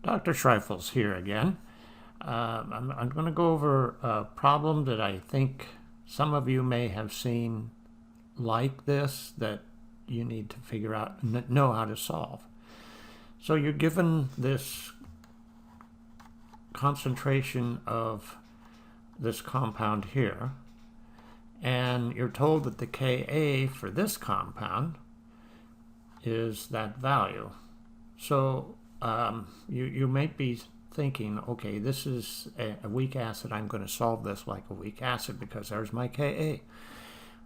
Dr. Schreifels here again. I'm going to go over a problem that I think some of you may have seen like this that you need to figure out and know how to solve. So you're given this concentration of this compound here, and you're told that the Ka for this compound is that value. So you might be thinking, okay, this is a weak acid. I'm going to solve this like a weak acid because there's my Ka.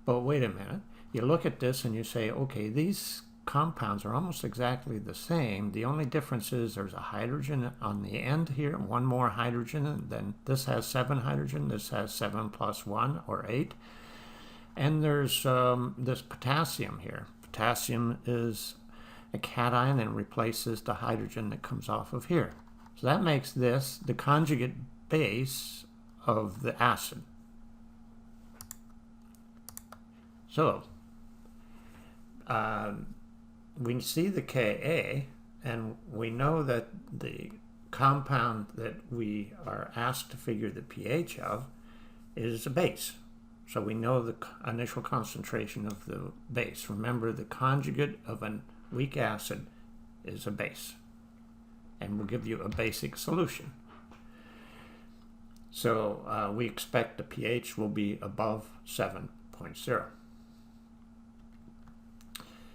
But wait a minute. You look at this and you say, okay, these compounds are almost exactly the same. The only difference is there's a hydrogen on the end here, one more hydrogen, and then this has 7 hydrogen, this has 7 plus 1 or 8. And there's this potassium here. Potassium is a cation and replaces the hydrogen that comes off of here. So that makes this the conjugate base of the acid. So we see the Ka, and we know that the compound that we are asked to figure the pH of is a base. So we know the initial concentration of the base. Remember, the conjugate of a weak acid is a base, and we'll give you a basic solution. So we expect the pH will be above 7.0.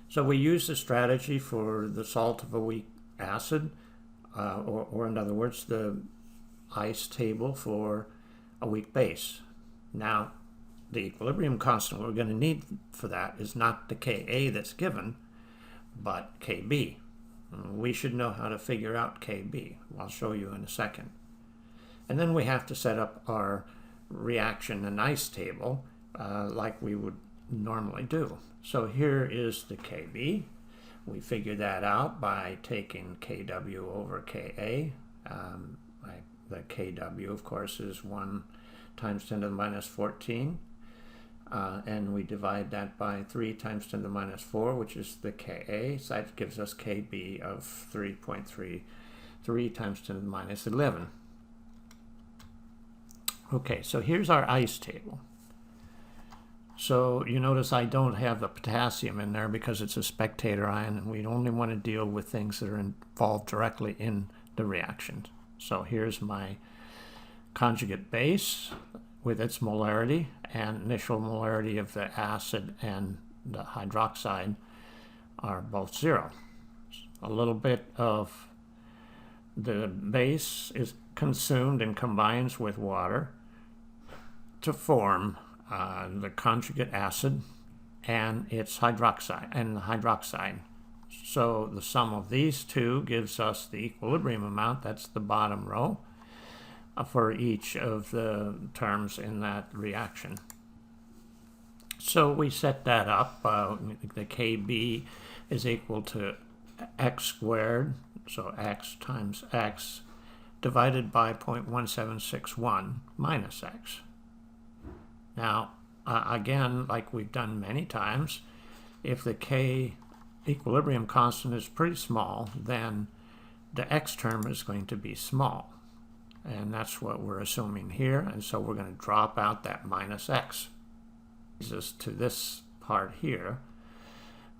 So we use the strategy for the salt of a weak acid, or in other words, the ICE table for a weak base. Now, the equilibrium constant we're going to need for that is not the Ka that's given, but Kb. We should know how to figure out Kb. I'll show you in a second. And then we have to set up our reaction and ICE table like we would normally do. So here is the Kb. We figure that out by taking Kw over Ka. The Kw, of course, is 1 times 10 to the minus 14. And we divide that by 3 times 10 to the minus 4, which is the Ka. So that gives us Kb of 3.33 times 10 to the minus 11. Okay, so here's our ICE table. So you notice I don't have the potassium in there because it's a spectator ion, and we only want to deal with things that are involved directly in the reaction. So here's my conjugate base with its molarity, and initial molarity of the acid and the hydroxide are both 0. A little bit of the base is consumed and combines with water to form the conjugate acid and its hydroxide and the hydroxide. So the sum of these two gives us the equilibrium amount. That's the bottom row for each of the terms in that reaction. So we set that up. The Kb is equal to x squared, so x times x, divided by 0.1761 minus x. Now, again, like we've done many times, if the K equilibrium constant is pretty small, then the x term is going to be small. And that's what we're assuming here. And so we're going to drop out that minus x. This is to this part here,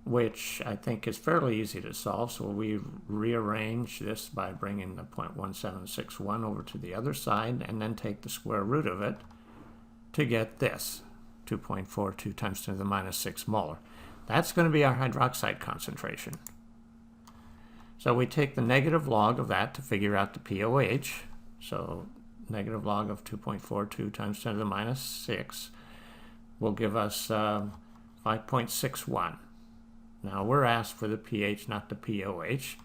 which I think is fairly easy to solve. So we rearrange this by bringing the 0.1761 over to the other side and then take the square root of it to get this, 2.42 times 10 to the minus 6 molar. That's going to be our hydroxide concentration. So we take the negative log of that to figure out the pOH. So negative log of 2.42 times 10 to the minus 6 will give us 5.61. Now we're asked for the pH, not the pOH.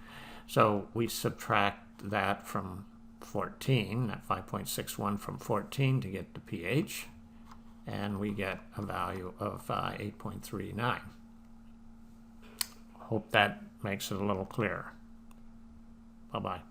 So we subtract that from 14, that 5.61 from 14 to get the pH, and we get a value of 8.39. Hope that makes it a little clearer. Bye-bye.